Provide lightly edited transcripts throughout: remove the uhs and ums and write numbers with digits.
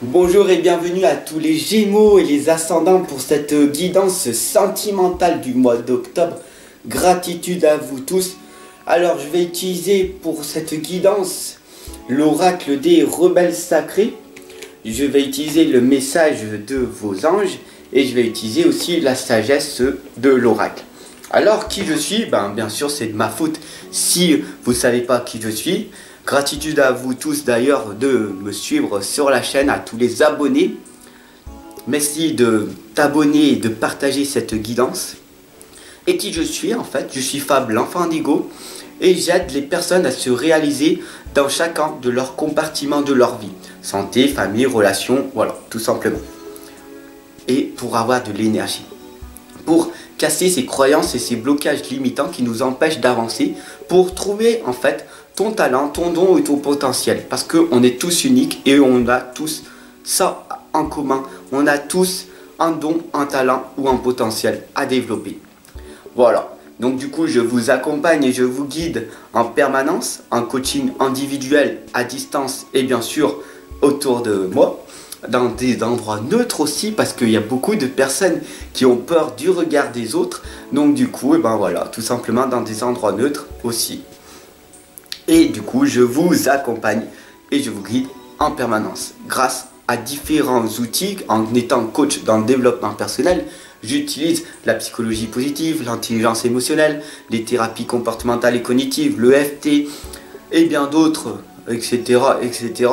Bonjour et bienvenue à tous les Gémeaux et les ascendants pour cette guidance sentimentale du mois d'octobre. Gratitude à vous tous. Alors je vais utiliser pour cette guidance l'oracle des rebelles sacrés. Je vais utiliser le message de vos anges et je vais utiliser aussi la sagesse de l'oracle. Alors qui je suis? Bien sûr c'est de ma faute si vous ne savez pas qui je suis. Gratitude à vous tous d'ailleurs de me suivre sur la chaîne, à tous les abonnés. Merci de t'abonner et de partager cette guidance. Et qui je suis en fait? Je suis Fab, l'enfant indigo, et j'aide les personnes à se réaliser dans chacun de leurs compartiments de leur vie. Santé, famille, relations, voilà, tout simplement. Et pour avoir de l'énergie. Pour casser ces croyances et ces blocages limitants qui nous empêchent d'avancer, pour trouver en fait ton talent, ton don et ton potentiel. Parce qu'on est tous uniques et on a tous ça en commun. On a tous un don, un talent ou un potentiel à développer. Voilà. Donc du coup, je vous accompagne et je vous guide en permanence, en coaching individuel, à distance et bien sûr autour de moi. Dans des endroits neutres aussi, parce qu'il y a beaucoup de personnes qui ont peur du regard des autres. Donc du coup, voilà, tout simplement dans des endroits neutres aussi. Et du coup, je vous accompagne et je vous guide en permanence. Grâce à différents outils, en étant coach dans le développement personnel, j'utilise la psychologie positive, l'intelligence émotionnelle, les thérapies comportementales et cognitives, l'EFT et bien d'autres, etc., etc.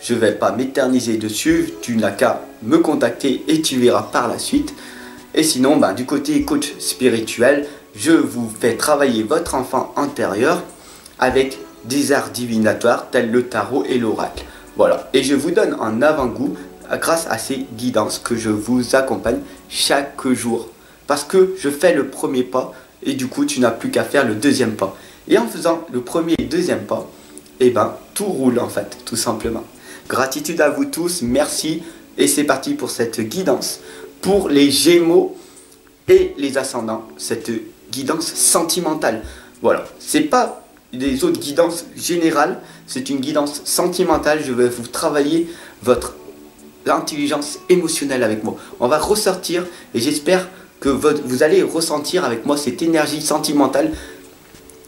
Je ne vais pas m'éterniser dessus, tu n'as qu'à me contacter et tu verras par la suite. Et sinon, du côté coach spirituel, je vous fais travailler votre enfant intérieur avec des arts divinatoires tels le tarot et l'oracle. Voilà, et je vous donne un avant-goût grâce à ces guidances que je vous accompagne chaque jour. Parce que je fais le premier pas et du coup tu n'as plus qu'à faire le deuxième pas. Et en faisant le premier et le deuxième pas, tout roule en fait, tout simplement. Gratitude à vous tous, merci et c'est parti pour cette guidance. Pour les Gémeaux et les ascendants, cette guidance sentimentale. Voilà, c'est pas des autres guidances générales, c'est une guidance sentimentale. Je vais vous travailler votre intelligence émotionnelle avec moi. On va ressortir et j'espère que vous allez ressentir avec moi cette énergie sentimentale,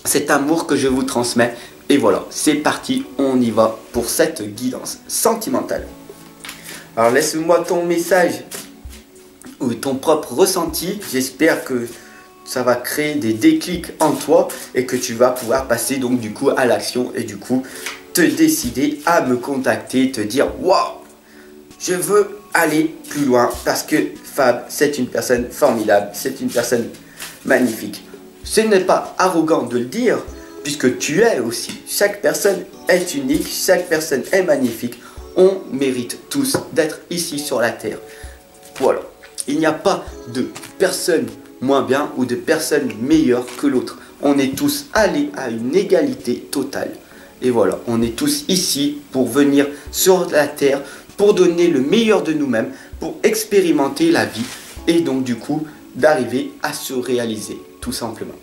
cet amour que je vous transmets. Et voilà, c'est parti, on y va pour cette guidance sentimentale. Alors laisse-moi ton message ou ton propre ressenti. J'espère que ça va créer des déclics en toi et que tu vas pouvoir passer donc du coup à l'action et du coup te décider à me contacter, te dire waouh, je veux aller plus loin parce que Fab, c'est une personne formidable, c'est une personne magnifique. Ce n'est pas arrogant de le dire, puisque tu es aussi. Chaque personne est unique, chaque personne est magnifique. On mérite tous d'être ici sur la terre. Voilà. Il n'y a pas de personne moins bien ou de personne meilleure que l'autre. On est tous allés à une égalité totale. Et voilà, on est tous ici pour venir sur la terre, pour donner le meilleur de nous-mêmes, pour expérimenter la vie et donc du coup d'arriver à se réaliser, tout simplement.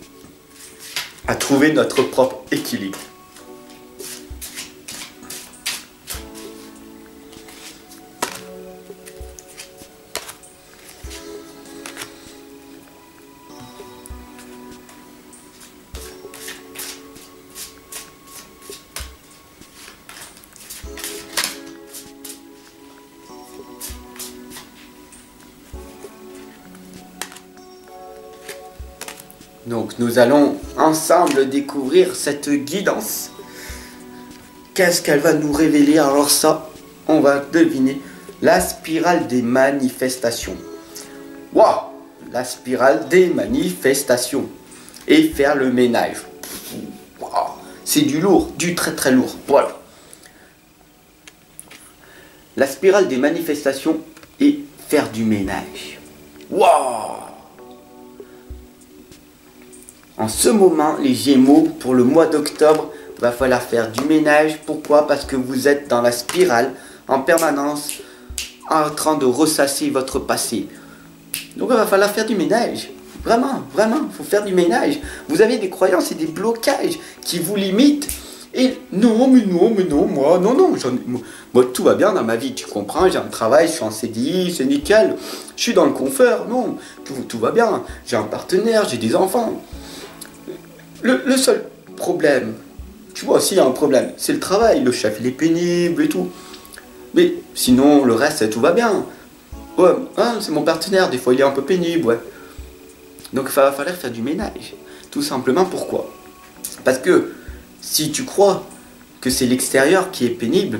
À trouver notre propre équilibre. Donc nous allons ensemble découvrir cette guidance. Qu'est-ce qu'elle va nous révéler? Alors ça, on va deviner. La spirale des manifestations. Waouh! La spirale des manifestations. Et faire le ménage. Wow. C'est du lourd, du très très lourd. Voilà. La spirale des manifestations et faire du ménage. Waouh! En ce moment, les Gémeaux, pour le mois d'octobre, va falloir faire du ménage. Pourquoi? Parce que vous êtes dans la spirale en permanence, en train de ressasser votre passé. Donc il va falloir faire du ménage. Vraiment, vraiment, il faut faire du ménage. Vous avez des croyances et des blocages qui vous limitent Et non, mais non, mais non, moi, non, non, moi, tout va bien dans ma vie, tu comprends, j'ai un travail, je suis en CDI, c'est nickel, je suis dans le confort, non, tout va bien, j'ai un partenaire, j'ai des enfants. Le seul problème, tu vois, s'il y a un problème, c'est le travail, le chef, il est pénible et tout. Mais sinon, le reste, tout va bien. Ouais, hein, c'est mon partenaire, des fois il est un peu pénible, ouais. Donc il va falloir faire du ménage. Tout simplement, pourquoi? Parce que si tu crois que c'est l'extérieur qui est pénible,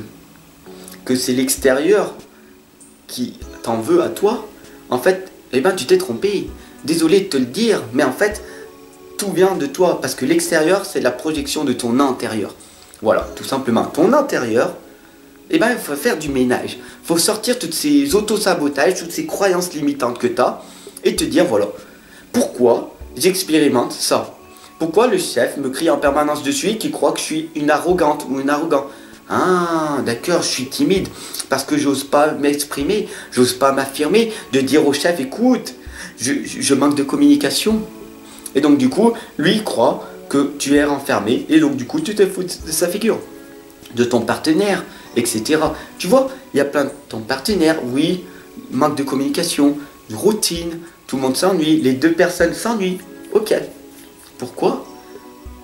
que c'est l'extérieur qui t'en veut à toi, en fait, eh ben tu t'es trompé. Désolé de te le dire, mais en fait, tout vient de toi. Parce que l'extérieur, c'est la projection de ton intérieur. Voilà, tout simplement. Ton intérieur, eh ben, il faut faire du ménage. Il faut sortir toutes ces auto-sabotages, toutes ces croyances limitantes que tu as et te dire, voilà, pourquoi j'expérimente ça? Pourquoi le chef me crie en permanence dessus et qu'il croit que je suis une arrogante ou une arrogant? Ah, d'accord, je suis timide parce que j'ose pas m'exprimer, j'ose pas m'affirmer, de dire au chef, écoute, je manque de communication. Et donc du coup, lui il croit que tu es renfermé et donc du coup tu te fous de sa figure, de ton partenaire, etc. Tu vois, il y a plein de ton partenaire, oui, manque de communication, de routine, tout le monde s'ennuie, les deux personnes s'ennuient, ok. Pourquoi?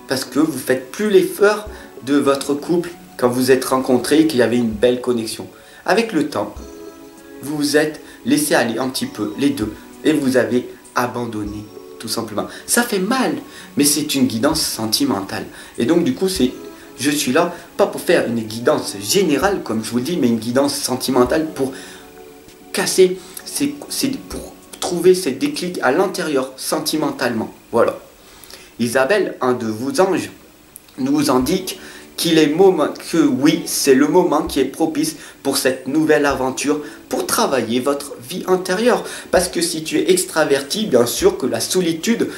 Parce que vous faites plus l'effort de votre couple quand vous êtes rencontrés, qu'il y avait une belle connexion. Avec le temps, vous vous êtes laissé aller un petit peu, les deux, et vous avez abandonné, tout simplement. Ça fait mal, mais c'est une guidance sentimentale. Et donc du coup, je suis là, pas pour faire une guidance générale, comme je vous dis, mais une guidance sentimentale pour casser, pour trouver ces déclics à l'intérieur, sentimentalement. Voilà. Isabelle, un de vos anges, nous indique qu'il est moment, que oui, c'est le moment qui est propice pour cette nouvelle aventure, pour travailler votre vie intérieure. Parce que si tu es extraverti, bien sûr que la solitude,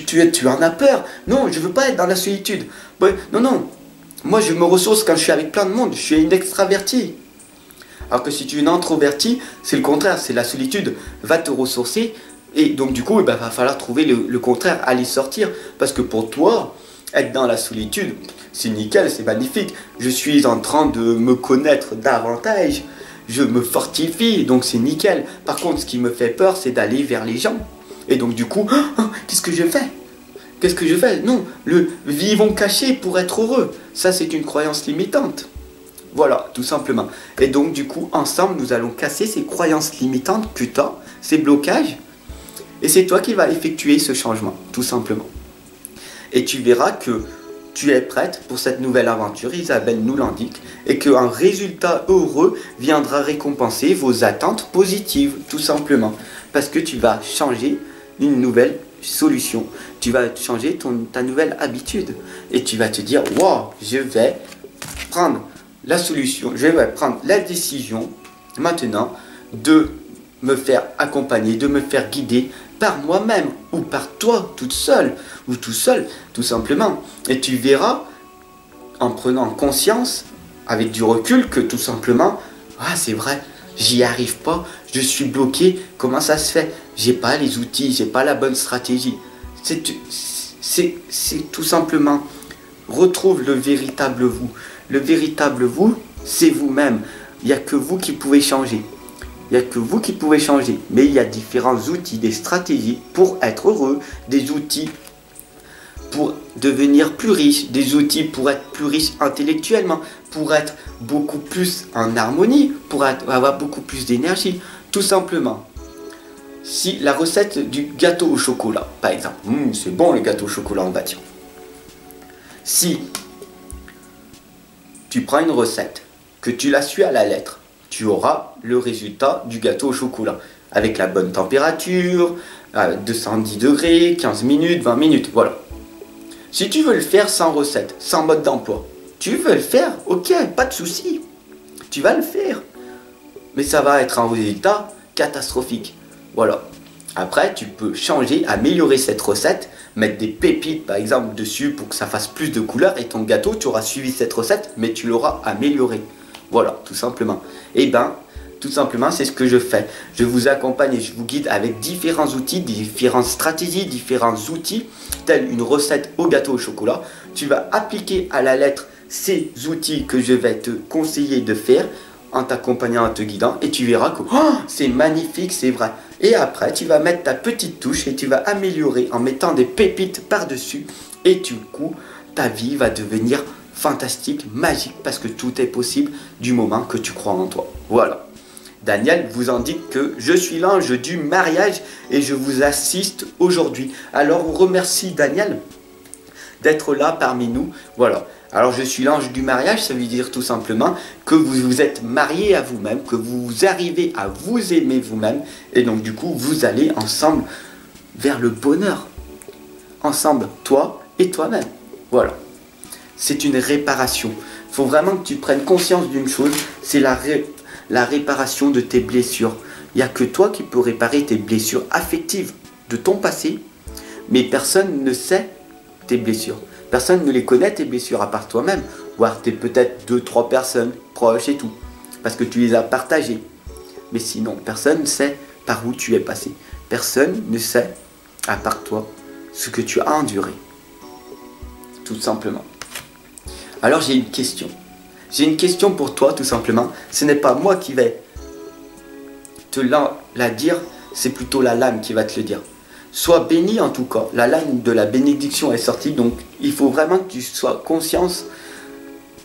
tu en as peur. Non, je veux pas être dans la solitude. Ouais, non, non. Moi, je me ressource quand je suis avec plein de monde. Je suis une extravertie. Alors que si tu es une introvertie, c'est le contraire. C'est la solitude va te ressourcer. Et donc, du coup, il va falloir trouver le contraire, aller sortir. Parce que pour toi, être dans la solitude, c'est nickel, c'est magnifique. Je suis en train de me connaître davantage. Je me fortifie, donc c'est nickel. Par contre, ce qui me fait peur, c'est d'aller vers les gens. Et donc, du coup, qu'est-ce que je fais? Qu'est-ce que je fais? Non, le vivons cachés pour être heureux. Ça, c'est une croyance limitante. Voilà, tout simplement. Et donc, du coup, ensemble, nous allons casser ces croyances limitantes que tu as, ces blocages. Et c'est toi qui vas effectuer ce changement, tout simplement. Et tu verras que tu es prête pour cette nouvelle aventure, Isabelle nous l'indique, et qu'un résultat heureux viendra récompenser vos attentes positives, tout simplement. Parce que tu vas changer une nouvelle solution, tu vas changer ta nouvelle habitude, et tu vas te dire, wow, je vais prendre la solution, je vais prendre la décision maintenant de me faire accompagner, de me faire guider par moi-même ou par toi, toute seule ou tout seul, tout simplement. Et tu verras, en prenant conscience, avec du recul, que tout simplement, ah c'est vrai, j'y arrive pas, je suis bloqué, comment ça se fait? J'ai pas les outils, j'ai pas la bonne stratégie. C'est tout simplement, retrouve le véritable vous. Le véritable vous, c'est vous-même. Il n'y a que vous qui pouvez changer. Il n'y a que vous qui pouvez changer. Mais il y a différents outils, des stratégies pour être heureux, des outils pour devenir plus riche, des outils pour être plus riche intellectuellement, pour être beaucoup plus en harmonie, pour avoir beaucoup plus d'énergie. Tout simplement. Si la recette du gâteau au chocolat, par exemple, c'est bon le gâteau au chocolat, on va dire. Si tu prends une recette, que tu la suis à la lettre, tu auras le résultat du gâteau au chocolat. Avec la bonne température, 210 degrés, 15 minutes, 20 minutes, voilà. Si tu veux le faire sans recette, sans mode d'emploi, tu veux le faire, ok, pas de souci. Tu vas le faire. Mais ça va être un résultat catastrophique. Voilà. Après, tu peux changer, améliorer cette recette, mettre des pépites par exemple dessus pour que ça fasse plus de couleurs et ton gâteau, tu auras suivi cette recette, mais tu l'auras amélioré. Voilà, tout simplement. Et ben, tout simplement, c'est ce que je fais. Je vous accompagne et je vous guide avec différents outils, différentes stratégies, différents outils, tels une recette au gâteau au chocolat. Tu vas appliquer à la lettre ces outils que je vais te conseiller de faire en t'accompagnant, en te guidant, et tu verras que oh, c'est magnifique, c'est vrai. Et après, tu vas mettre ta petite touche et tu vas améliorer en mettant des pépites par-dessus. Et du coup, ta vie va devenir fantastique, magique, parce que tout est possible du moment que tu crois en toi. Voilà. Daniel vous indique que je suis l'ange du mariage et je vous assiste aujourd'hui. Alors, on remercie Daniel d'être là parmi nous. Voilà. Alors, je suis l'ange du mariage, ça veut dire tout simplement que vous vous êtes marié à vous-même, que vous arrivez à vous aimer vous-même. Et donc, du coup, vous allez ensemble vers le bonheur. Ensemble, toi et toi-même. Voilà. C'est une réparation. Il faut vraiment que tu prennes conscience d'une chose, c'est la réparation de tes blessures. Il n'y a que toi qui peux réparer tes blessures affectives de ton passé, mais personne ne sait tes blessures. Personne ne les connaît tes blessures à part toi-même, voire t'es peut-être 2-3 personnes proches et tout, parce que tu les as partagées. Mais sinon, personne ne sait par où tu es passé. Personne ne sait, à part toi, ce que tu as enduré. Tout simplement. Alors j'ai une question. J'ai une question pour toi, tout simplement. Ce n'est pas moi qui vais te la dire, c'est plutôt la lame qui va te le dire. Sois béni en tout cas. La lame de la bénédiction est sortie, donc il faut vraiment que tu sois conscience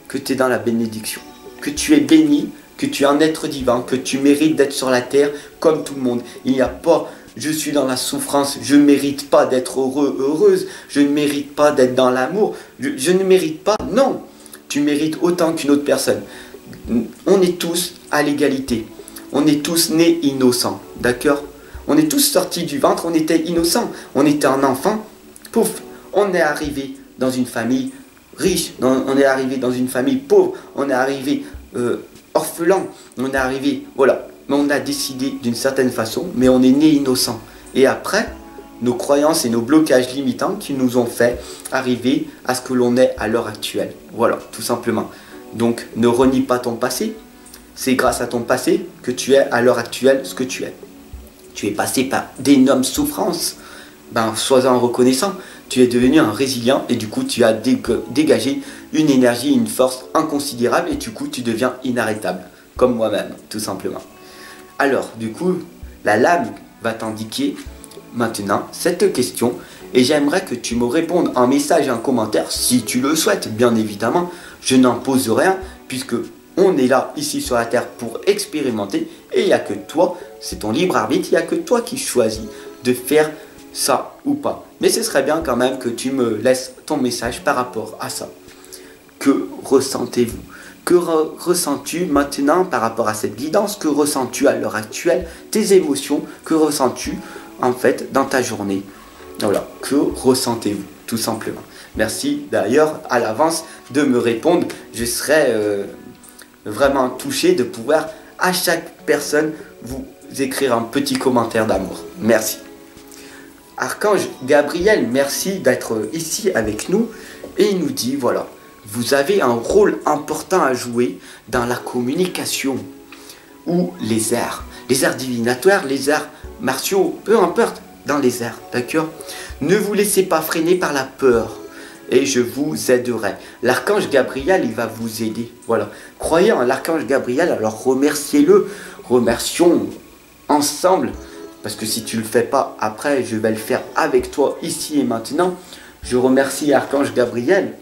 que tu es dans la bénédiction. Que tu es béni, que tu es un être divin, que tu mérites d'être sur la terre comme tout le monde. Il n'y a pas, je suis dans la souffrance, je ne mérite pas d'être heureux, heureuse, je ne mérite pas d'être dans l'amour, je ne mérite pas, non. Tu mérites autant qu'une autre personne. On est tous à l'égalité. On est tous nés innocents, d'accord? On est tous sortis du ventre, on était innocents. On était un enfant, pouf, on est arrivé dans une famille riche, on est arrivé dans une famille pauvre, on est arrivé orphelin, on est arrivé, voilà. Mais on a décidé d'une certaine façon, mais on est né innocent. Et après, nos croyances et nos blocages limitants qui nous ont fait arriver à ce que l'on est à l'heure actuelle. Voilà, tout simplement. Donc, ne renie pas ton passé. C'est grâce à ton passé que tu es à l'heure actuelle ce que tu es. Tu es passé par d'énormes souffrances. Ben, sois-en reconnaissant. Tu es devenu un résilient et du coup, tu as dégagé une énergie, une force inconsidérable et du coup, tu deviens inarrêtable. Comme moi-même, tout simplement. Alors, du coup, la lame va t'indiquer maintenant cette question et j'aimerais que tu me répondes en message et en commentaire si tu le souhaites, bien évidemment. Je n'impose rien puisque on est là ici sur la terre pour expérimenter et il n'y a que toi, c'est ton libre arbitre, il n'y a que toi qui choisis de faire ça ou pas. Mais ce serait bien quand même que tu me laisses ton message par rapport à ça. Que ressentez-vous? Que ressens-tu maintenant par rapport à cette guidance? Que ressens-tu à l'heure actuelle? Tes émotions? Que ressens-tu en fait dans ta journée? Voilà, que ressentez-vous tout simplement? Merci d'ailleurs à l'avance de me répondre. Je serais vraiment touché de pouvoir à chaque personne vous écrire un petit commentaire d'amour. Merci. Archange Gabriel, merci d'être ici avec nous et il nous dit voilà, vous avez un rôle important à jouer dans la communication ou les arts divinatoires, les arts martiaux, peu importe, dans les airs, d'accord? Ne vous laissez pas freiner par la peur et je vous aiderai. L'archange Gabriel, il va vous aider, voilà. Croyez en l'archange Gabriel, alors remerciez-le, remercions ensemble, parce que si tu ne le fais pas, après, je vais le faire avec toi, ici et maintenant. Je remercie l'archange Gabriel.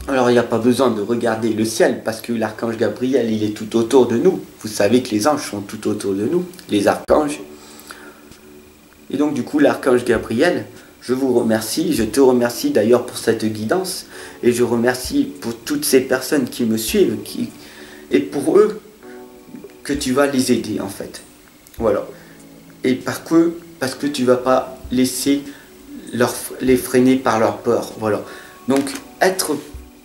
Alors, il n'y a pas besoin de regarder le ciel, parce que l'archange Gabriel, il est tout autour de nous. Vous savez que les anges sont tout autour de nous, les archanges. Et donc, du coup, l'archange Gabriel, je vous remercie. Je te remercie d'ailleurs pour cette guidance. Et je remercie pour toutes ces personnes qui me suivent. Et pour eux, que tu vas les aider, en fait. Voilà. Et parce que tu ne vas pas laisser les freiner par leur peur. Voilà. Donc, être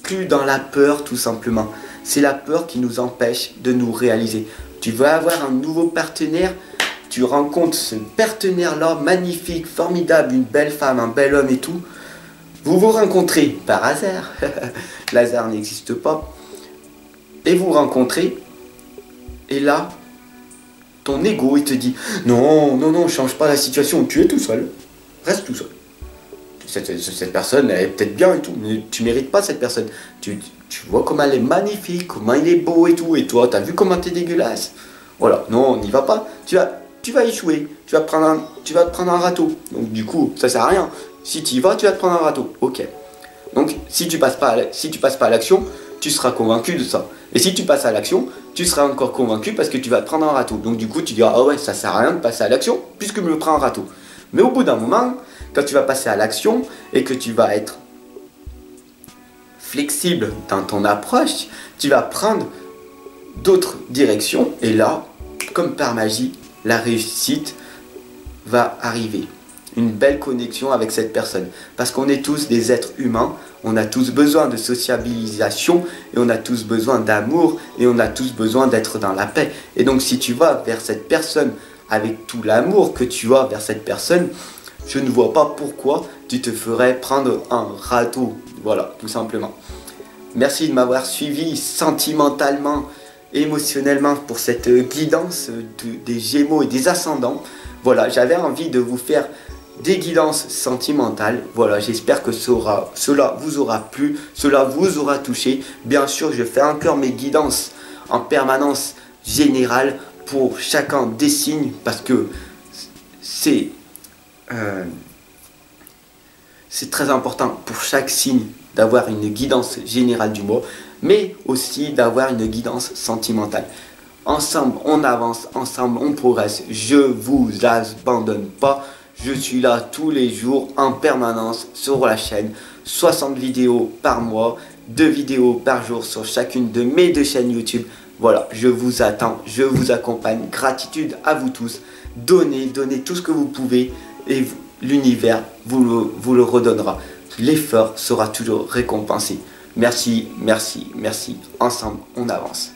plus dans la peur, tout simplement. C'est la peur qui nous empêche de nous réaliser. Tu vas avoir un nouveau partenaire, tu rencontres ce partenaire-là, magnifique, formidable, une belle femme, un bel homme et tout. Vous vous rencontrez par hasard. L'hasard n'existe pas. Et vous rencontrez. Et là, ton ego, il te dit non, non, non, change pas la situation, tu es tout seul. Reste tout seul. cette personne, elle est peut-être bien et tout, mais tu mérites pas cette personne. Tu vois comment elle est magnifique, comment il est beau et tout, et toi, t'as vu comment t'es dégueulasse. Voilà, non, on n'y va pas. Tu vas échouer, tu vas te prendre un râteau. Donc du coup, ça sert à rien. Si tu y vas, tu vas te prendre un râteau. Ok. Donc si tu passes pas à l'action, tu seras convaincu de ça. Et si tu passes à l'action, tu seras encore convaincu parce que tu vas te prendre un râteau. Donc du coup, tu diras, ah ouais, ça sert à rien de passer à l'action puisque je me prends un râteau. Mais au bout d'un moment, quand tu vas passer à l'action et que tu vas être flexible dans ton approche, tu vas prendre d'autres directions et là, comme par magie, la réussite va arriver. Une belle connexion avec cette personne. Parce qu'on est tous des êtres humains, on a tous besoin de sociabilisation et on a tous besoin d'amour et on a tous besoin d'être dans la paix. Et donc si tu vas vers cette personne avec tout l'amour que tu as vers cette personne, je ne vois pas pourquoi tu te ferais prendre un râteau. Voilà, tout simplement. Merci de m'avoir suivi sentimentalement, émotionnellement pour cette guidance des Gémeaux et des ascendants. Voilà, j'avais envie de vous faire des guidances sentimentales. Voilà, j'espère que cela vous aura plu, cela vous aura touché. Bien sûr, je fais encore mes guidances en permanence générale pour chacun des signes parce que c'est très important pour chaque signe d'avoir une guidance générale du mois, mais aussi d'avoir une guidance sentimentale. Ensemble, on avance, ensemble, on progresse. Je vous abandonne pas. Je suis là tous les jours en permanence sur la chaîne. 60 vidéos par mois, 2 vidéos par jour sur chacune de mes 2 chaînes YouTube. Voilà, je vous attends, je vous accompagne. Gratitude à vous tous. Donnez tout ce que vous pouvez et l'univers vous le redonnera. L'effort sera toujours récompensé. Merci, merci, merci. Ensemble, on avance.